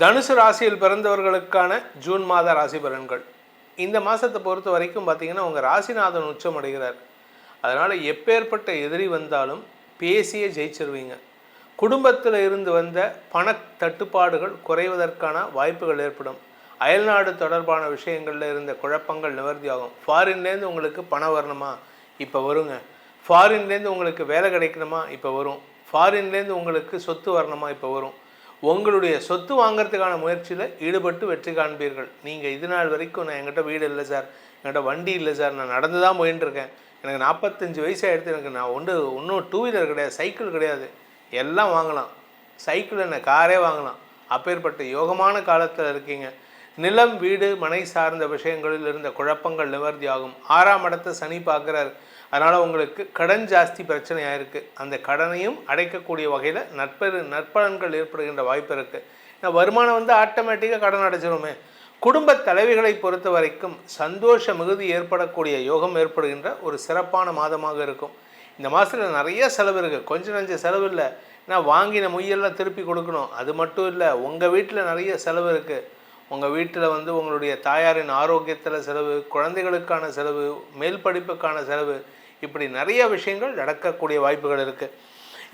தனுசு ராசியில் பிறந்தவர்களுக்கான ஜூன் மாத ராசி பலன்கள். இந்த மாதத்தை பொறுத்த வரைக்கும் பார்த்திங்கன்னா உங்கள் ராசிநாதன் உச்சம் அடைகிறார். அதனால் எப்பேற்பட்ட எதிரி வந்தாலும் பேசியே ஜெயிச்சிருவீங்க. குடும்பத்தில் இருந்து வந்த பண தட்டுப்பாடுகள் குறைவதற்கான வாய்ப்புகள் ஏற்படும். அயல்நாடு தொடர்பான விஷயங்களில் இருந்த குழப்பங்கள் நிவர்த்தியாகும். ஃபாரின்லேருந்து உங்களுக்கு பணம் வரணுமா, இப்போ வருங்க. ஃபாரின்லேருந்து உங்களுக்கு வேலை கிடைக்கணுமா, இப்போ வரும். ஃபாரின்லேருந்து உங்களுக்கு சொத்து வரணுமா, இப்போ வரும். உங்களுடைய சொத்து வாங்கிறதுக்கான முயற்சியில் ஈடுபட்டு வெற்றி காண்பீர்கள். நீங்கள் இது நாள் வரைக்கும் நான் என்கிட்ட வீடு இல்லை சார், என்கிட்ட வண்டி இல்லை சார், நான் நடந்து தான் போயின்னு இருக்கேன், எனக்கு 45 வயசு ஆகிடுது, எனக்கு நான் இன்னும் 2 வீலர் கிடையாது, சைக்கிள் கிடையாது, எல்லாம் வாங்கலாம், சைக்கிள் என்ன காரே வாங்கலாம், அப்பேற்பட்ட யோகமான காலத்தில் இருக்கீங்க. நிலம் வீடு மனை சார்ந்த விஷயங்களில் இருந்த குழப்பங்கள் நிவர்த்தி ஆகும். 6ஆம் இடத்தை சனி பார்க்குறாரு. அதனால் உங்களுக்கு கடன் ஜாஸ்தி பிரச்சனையாக இருக்குது. அந்த கடனையும் அடைக்கக்கூடிய வகையில் நற்பலன்கள் ஏற்படுகின்ற வாய்ப்பு இருக்குது. வருமானம் வந்து ஆட்டோமேட்டிக்காக கடன் அடைச்சிருமே. குடும்ப தலைவிகளை பொறுத்த வரைக்கும் சந்தோஷ மிகுதி ஏற்படக்கூடிய யோகம் ஏற்படுகின்ற ஒரு சிறப்பான மாதமாக இருக்கும். இந்த மாதத்தில் நிறைய செலவு இருக்குது, கொஞ்சம் நஞ்ச செலவு இல்லை. ஏன்னா வாங்கின முயெல்லாம் திருப்பி கொடுக்கணும். அது மட்டும் இல்லை, உங்கள் வீட்டில் நிறைய செலவு இருக்குது. உங்கள் வீட்டில் வந்து உங்களுடைய தாயாரின் ஆரோக்கியத்தில் செலவு, குழந்தைகளுக்கான செலவு, மேல் படிப்புக்கான செலவு, இப்படி நிறைய விஷயங்கள் நடக்கக்கூடிய வாய்ப்புகள் இருக்குது.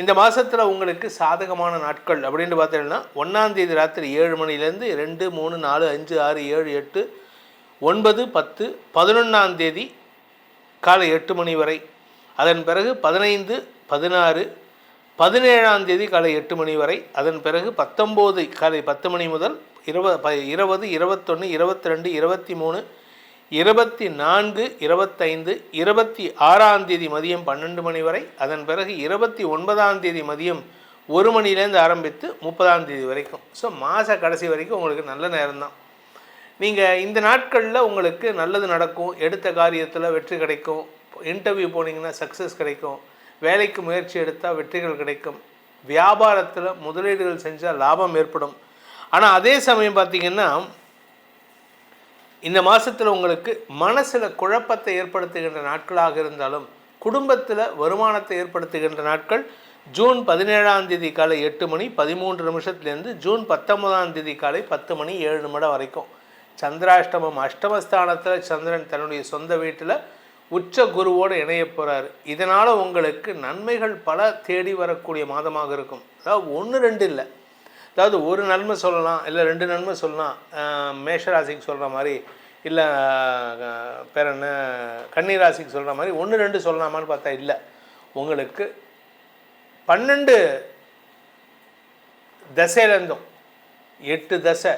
இந்த மாதத்தில் உங்களுக்கு சாதகமான நாட்கள் அப்படின்னு பார்த்தீங்கன்னா 1ஆம் தேதி ராத்திரி 7 மணிலேருந்து 2, 3, 4, 5, 6, 7, 8, 9, 10, 11ஆம் தேதி காலை 8 மணி வரை. அதன் பிறகு 15, 16, 17ஆம் தேதி காலை 8 மணி வரை. அதன் பிறகு 19 காலை 10 மணி முதல் 20, 21, 22, 23, 24, 25, 26ஆம் தேதி மதியம் 12 மணி வரை. அதன் பிறகு 29ஆம் தேதி மதியம் 1 மணிலேருந்து ஆரம்பித்து 30ஆம் தேதி வரைக்கும். ஸோ மாத கடைசி வரைக்கும் உங்களுக்கு நல்ல நேரம்தான். நீங்கள் இந்த நாட்களில் உங்களுக்கு நல்லது நடக்கும். எடுத்த காரியத்தில் வெற்றி கிடைக்கும். இன்டர்வியூ போனீங்கன்னா சக்ஸஸ் கிடைக்கும். வேலைக்கு முயற்சி எடுத்தால் வெற்றிகள் கிடைக்கும். வியாபாரத்தில் முதலீடுகள் செஞ்சால் லாபம் ஏற்படும். ஆனால் அதே சமயம் பார்த்திங்கன்னா இந்த மாதத்தில் உங்களுக்கு மனசில் குழப்பத்தை ஏற்படுத்துகின்ற நாட்களாக இருந்தாலும் குடும்பத்தில் வருமானத்தை ஏற்படுத்துகின்ற நாட்கள் ஜூன் 17ஆம் தேதி காலை 8 மணி 13 நிமிஷத்துலேருந்து ஜூன் 19ஆம் தேதி காலை 10 மணி 7 நிமிடம் வரைக்கும். சந்திராஷ்டமம், அஷ்டமஸ்தானத்தில் சந்திரன் தன்னுடைய சொந்த வீட்டில் உச்ச குருவோடு இணைய போகிறார். இதனால் உங்களுக்கு நன்மைகள் பல தேடி வரக்கூடிய மாதமாக இருக்கும். அதாவது 1, 2 இல்லை, அதாவது ஒரு நன்மை சொல்லலாம், இல்லை 2 நன்மை சொல்லலாம். மேஷராசிக்கு சொல்கிற மாதிரி, இல்லை பேர் என்ன கன்னிராசிக்கு சொல்கிற மாதிரி 1, 2 சொல்லலாமான்னு பார்த்தா இல்லை. உங்களுக்கு 12 தசையிலேருந்தும் 8 தசை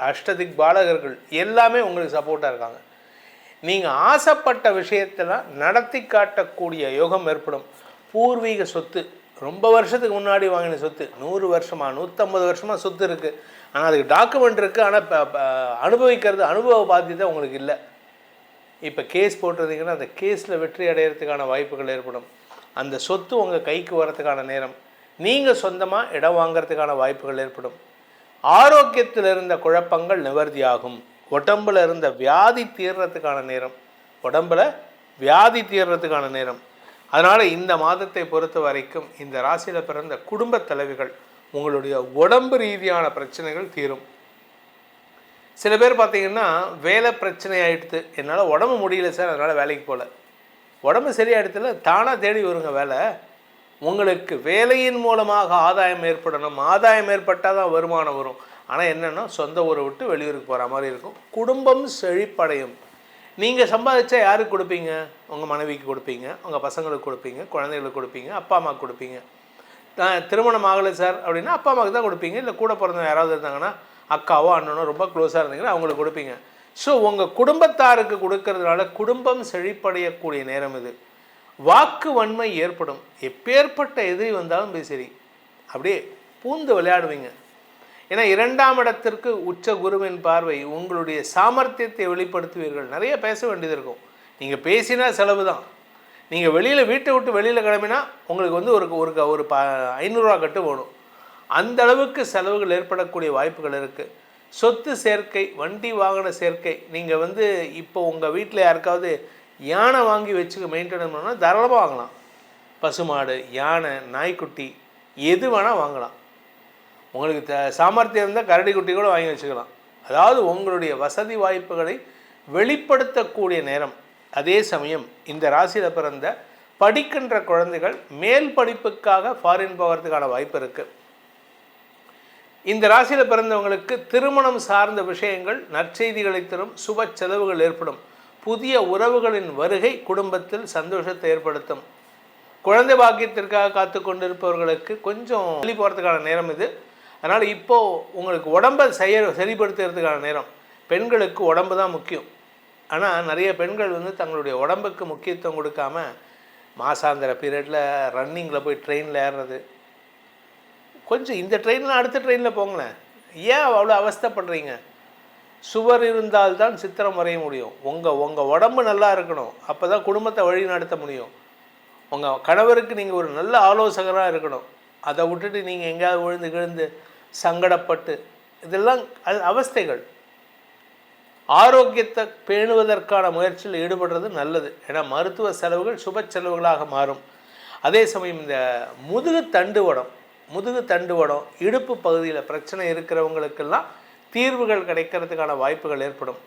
அஷ்டதிக் பாலகர்கள் எல்லாமே உங்களுக்கு சப்போர்ட்டாக இருக்காங்க. நீங்கள் ஆசைப்பட்ட விஷயத்தெல்லாம் நடத்தி காட்டக்கூடிய யோகம் ஏற்படும். பூர்வீக சொத்து, ரொம்ப வருஷத்துக்கு முன்னாடி வாங்கின சொத்து, 100 வருஷமாக 150 வருஷமாக சொத்து இருக்குது. ஆனால் அதுக்கு டாக்குமெண்ட் இருக்குது. ஆனால் அனுபவிக்கிறது அனுபவ பாத்தியத்தை உங்களுக்கு இல்லை. இப்போ கேஸ் போட்டிருந்தீங்கன்னா அந்த கேஸில் வெற்றி அடைகிறதுக்கான வாய்ப்புகள் ஏற்படும். அந்த சொத்து உங்கள் கைக்கு வரத்துக்கான நேரம். நீங்கள் சொந்தமாக இடம் வாங்கிறதுக்கான வாய்ப்புகள் ஏற்படும். ஆரோக்கியத்தில் இருந்த குழப்பங்கள் நிவர்த்தியாகும். உடம்பில் இருந்த வியாதி தீர்றதுக்கான நேரம். உடம்பில் வியாதி தீர்றதுக்கான நேரம். அதனால் இந்த மாதத்தை பொறுத்த வரைக்கும் இந்த ராசியில் பிறந்த குடும்ப தலைவிகள் உங்களுடைய உடம்பு ரீதியான பிரச்சனைகள் தீரும். சில பேர் பார்த்திங்கன்னா வேலை பிரச்சனை ஆகிடுது, என்னால் உடம்பு முடியல சார், அதனால் வேலைக்கு போகல. உடம்பு சரியாயிடுத்துல தானாக தேடி வருங்க வேலை. உங்களுக்கு வேலையின் மூலமாக ஆதாயம் ஏற்படணும். ஆதாயம் ஏற்பட்டால் தான் வருமானம் வரும். ஆனால் என்னென்னா சொந்த ஊரை விட்டு வெளியூருக்கு போகிற மாதிரி இருக்கும். குடும்பம் செழிப்படையும். நீங்கள் சம்பாதிச்சா யாருக்கு கொடுப்பீங்க? உங்கள் மனைவிக்கு கொடுப்பீங்க, உங்கள் பசங்களுக்கு கொடுப்பீங்க, குழந்தைகளுக்கு கொடுப்பீங்க, அப்பா அம்மாவுக்கு கொடுப்பீங்க. திருமணம் ஆகலை சார் அப்படின்னா அப்பா அம்மாவுக்கு தான் கொடுப்பீங்க. இல்லை கூட பிறந்தவங்க யாராவது இருந்தாங்கன்னா அக்காவோ அண்ணனோ ரொம்ப க்ளோஸாக இருந்தீங்கன்னா அவங்களுக்கு கொடுப்பீங்க. ஸோ உங்கள் குடும்பத்தாருக்கு கொடுக்கறதுனால குடும்பம் செழிப்படையக்கூடிய நேரம் இது. வாக்கு வன்மை ஏற்படும். எப்பேற்பட்ட எதிரி வந்தாலும் சரி அப்படியே பூந்து விளையாடுவீங்க. ஏன்னா 2ஆம் இடத்திற்கு உச்ச குருவின் பார்வை. உங்களுடைய சாமர்த்தியத்தை வெளிப்படுத்துவீர்கள். நிறைய பேச வேண்டியது இருக்கும். நீங்கள் பேசினா செலவு தான். நீங்கள் வீட்டை விட்டு வெளியில் கிளம்பினா உங்களுக்கு வந்து ஒரு 500 ரூபா கட்டு போகணும். அந்த அளவுக்கு செலவுகள் ஏற்படக்கூடிய வாய்ப்புகள் இருக்குது. சொத்து சேர்க்கை, வண்டி வாகன சேர்க்கை. நீங்கள் வந்து இப்போ உங்கள் வீட்டில் யாருக்காவது யானை வாங்கி வச்சு மெயின்டைன் பண்ணால் தாராளமாக வாங்கலாம். பசுமாடு, யானை, நாய்க்குட்டி எது வேணால் வாங்கலாம். உங்களுக்கு சாமர்த்தியம் இருந்தால் கரடி குட்டி கூட வாங்கி வச்சுக்கலாம். அதாவது உங்களுடைய வசதி வாய்ப்புகளை வெளிப்படுத்தக்கூடிய நேரம். அதே சமயம் இந்த ராசியில் பிறந்த படிக்கின்ற குழந்தைகள் மேல் படிப்புக்காக ஃபாரின் போகிறதுக்கான வாய்ப்பு இருக்குது. இந்த ராசியில் பிறந்தவங்களுக்கு திருமணம் சார்ந்த விஷயங்கள் நற்செய்திகளை தரும், சுப செலவுகள் ஏற்படும். புதிய உறவுகளின் வருகை குடும்பத்தில் சந்தோஷத்தை ஏற்படுத்தும். குழந்தை பாக்கியத்திற்காக காத்து கொண்டிருப்பவர்களுக்கு கொஞ்சம் வெளி போகிறதுக்கான நேரம் இது. அதனால் இப்போது உங்களுக்கு உடம்பை சரிப்படுத்துறதுக்கான நேரம். பெண்களுக்கு உடம்பு தான் முக்கியம். ஆனால் நிறைய பெண்கள் தங்களுடைய உடம்புக்கு முக்கியத்துவம் கொடுக்காம மாசாந்திர பீரியடில் ரன்னிங்கில் போய் ட்ரெயினில் ஏறுறது. கொஞ்சம் இந்த ட்ரெயினில் அடுத்த ட்ரெயினில் போங்களேன். ஏன் அவ்வளோ அவஸ்தைப்படுறீங்க? சுவர் இருந்தால்தான் சித்திரம் வரைய முடியும். உங்கள் உடம்பு நல்லா இருக்கணும். அப்போ தான் குடும்பத்தை வழி நடத்த முடியும். உங்கள் கணவருக்கு நீங்கள் ஒரு நல்ல ஆலோசகராக இருக்கணும். அதை விட்டுட்டு நீங்கள் எங்கேயாவது விழுந்து கிழுந்து சங்கடப்பட்டு இதெல்லாம் அவஸ்தைகள். ஆரோக்கியத்தை பேணுவதற்கான முயற்சியில் ஈடுபடுறது நல்லது. ஏன்னா மருத்துவ செலவுகள் சுப செலவுகளாக மாறும். அதே சமயம் இந்த முதுகு தண்டுவடம் இடுப்பு பகுதியில் பிரச்சனை இருக்கிறவங்களுக்கெல்லாம் தீர்வுகள் கிடைக்கிறதுக்கான வாய்ப்புகள் ஏற்படும்.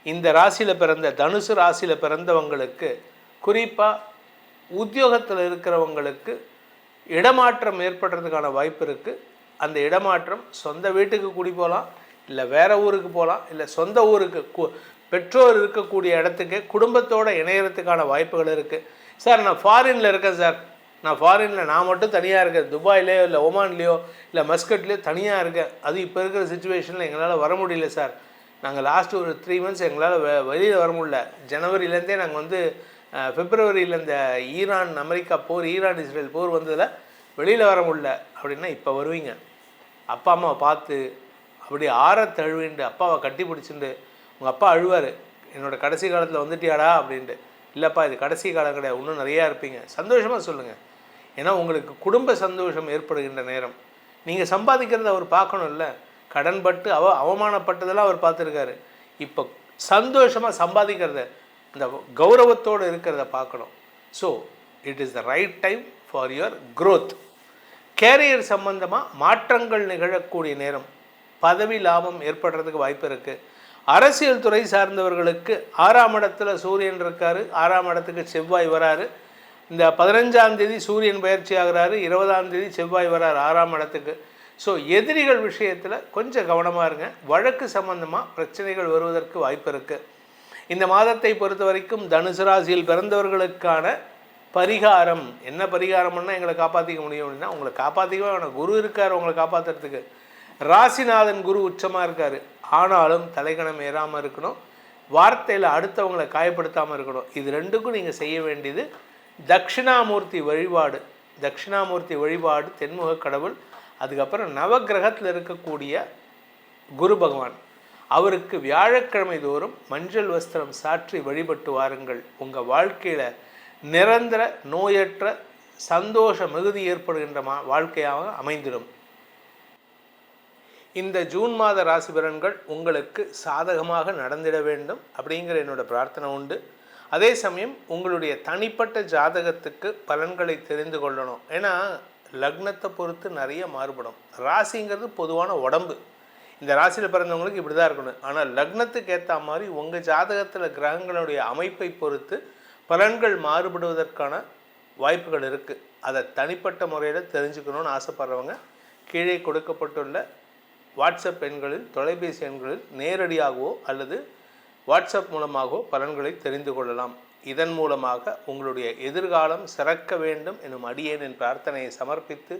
இந்த ராசியில் பிறந்த தனுசு ராசியில் பிறந்தவங்களுக்கு குறிப்பாக உத்தியோகத்தில் இருக்கிறவங்களுக்கு இடமாற்றம் ஏற்படுறதுக்கான வாய்ப்பு இருக்குது. அந்த இடமாற்றம் சொந்த வீட்டுக்கு குடி போகலாம், இல்லை வேறு ஊருக்கு போகலாம், இல்லை சொந்த ஊருக்கு பெற்றோர் இருக்கக்கூடிய இடத்துக்கு குடும்பத்தோடு இணையறதுக்கான வாய்ப்புகள் இருக்குது. சார் நான் ஃபாரினில் இருக்கேன் சார், நான் மட்டும் தனியாக இருக்கேன், துபாயிலேயோ இல்லை ஒமான்லேயோ இல்லை மஸ்கட்லேயோ தனியாக இருக்கேன், அது இப்போ இருக்கிற சுச்சுவேஷனில் எங்களால் வர முடியல சார். நாங்கள் லாஸ்ட்டு ஒரு 3 months எங்களால் வெளியில் வர முடியல. ஜனவரியிலேருந்தே நாங்கள் பிப்ரவரியில் இந்த ஈரான் அமெரிக்கா போர், ஈரான் இஸ்ரேல் போர் வந்ததில் வெளியில் வர முடியல அப்படின்னா இப்போ வருவீங்க. அப்பா அம்மாவை பார்த்து அப்படி தழுவிண்டு அப்பாவை கட்டி பிடிச்சிட்டு உங்கள் அப்பா அழுவார், என்னோடய கடைசி காலத்தில் வந்துட்டியாடா அப்படின்ட்டு. இல்லைப்பா இது கடைசி காலம் கிடையாது, இன்னும் நிறையா இருப்பீங்க, சந்தோஷமாக சொல்லுங்கள். ஏன்னா உங்களுக்கு குடும்ப சந்தோஷம் ஏற்படுகின்ற நேரம். நீங்கள் சம்பாதிக்கிறத அவர் பார்க்கணும். இல்லை கடன்பட்டு அவமானப்பட்டதெல்லாம் அவர் பார்த்துருக்காரு. இப்போ சந்தோஷமாக சம்பாதிக்கிறத, இந்த கௌரவத்தோடு இருக்கிறத பார்க்கணும். So it is the right time for your growth. Career சம்பந்தமாக மாற்றங்கள் நிகழக்கூடிய நேரம். பதவி லாபம் ஏற்படுறதுக்கு வாய்ப்பு இருக்குது. அரசியல் துறை சார்ந்தவர்களுக்கு 6ஆம் இடத்துல சூரியன் இருக்கார், 6ஆம் இடத்துக்கு செவ்வாய் வராரு. இந்த 15ஆம் தேதி சூரியன் பயிற்சி ஆகிறாரு, 20ஆம் தேதி செவ்வாய் வராரு 6ஆம் இடத்துக்கு. ஸோ எதிரிகள் விஷயத்தில் கொஞ்சம் கவனமாக இருங்க. வழக்கு சம்பந்தமாக பிரச்சனைகள் வருவதற்கு வாய்ப்பு இருக்குது. இந்த மாதத்தை பொறுத்த வரைக்கும் தனுசு ராசியில் பிறந்தவர்களுக்கான பரிகாரம் என்ன? பரிகாரம்னா எங்களை காப்பாற்றிக்க முடியும் அப்படின்னா, உங்களை காப்பாற்றிக்கவே வேணும். குரு இருக்கார் உங்களை காப்பாற்றுறதுக்கு. ராசிநாதன் குரு உச்சமாக இருக்கார். ஆனாலும் தலைக்கணம் ஏறாமல் இருக்கணும், வார்த்தையில் அடுத்தவங்களை காயப்படுத்தாமல் இருக்கணும். இது ரெண்டுக்கும் நீங்கள் செய்ய வேண்டியது தட்சிணாமூர்த்தி வழிபாடு, தென்முக கடவுள். அதுக்கப்புறம் நவகிரகத்தில் இருக்கக்கூடிய குரு பகவான், அவருக்கு வியாழக்கிழமை தோறும் மஞ்சள் வஸ்திரம் சாற்றி வழிபட்டு வாருங்கள். உங்கள் வாழ்க்கையில் நிரந்தர நோயற்ற சந்தோஷ மிகுதி ஏற்படுகின்ற வாழ்க்கையாக அமைந்திடும். இந்த ஜூன் மாத ராசி பலன்கள் உங்களுக்கு சாதகமாக நடந்திட வேண்டும் அப்படிங்கிற என்னோடய பிரார்த்தனை உண்டு. அதே சமயம் உங்களுடைய தனிப்பட்ட ஜாதகத்துக்கு பலன்களை தெரிந்து கொள்ளணும். ஏன்னா லக்னத்தை பொறுத்து நிறைய மாறுபடும். ராசிங்கிறது பொதுவான உடம்பு. இந்த ராசியில் பிறந்தவங்களுக்கு இப்படி தான் இருக்கணும். ஆனால் லக்னத்துக்கு ஏற்ற மாதிரி உங்கள் ஜாதகத்தில் கிரகங்களுடைய அமைப்பை பொறுத்து பலன்கள் மாறுபடுவதற்கான வாய்ப்புகள் இருக்குது. அதை தனிப்பட்ட முறையில் தெரிஞ்சுக்கணுன்னு ஆசைப்படுறவங்க கீழே கொடுக்கப்பட்டுள்ள வாட்ஸ்அப் எண்களில், தொலைபேசி எண்களில் நேரடியாகவோ அல்லது வாட்ஸ்அப் மூலமாகவோ பலன்களை தெரிந்து கொள்ளலாம். இதன் மூலமாக உங்களுடைய எதிர்காலம் சிறக்க வேண்டும் எனும் அடியேனின் பிரார்த்தனையை சமர்ப்பித்து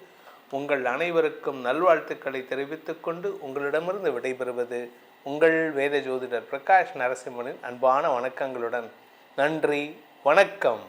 உங்கள் அனைவருக்கும் நல்வாழ்த்துக்களை தெரிவித்துக் கொண்டு உங்களிடமிருந்து விடைபெறுவது உங்கள் வேத ஜோதிடர் பிரகாஷ் நரசிம்மனின் அன்பான வணக்கங்களுடன். நன்றி, வணக்கம்.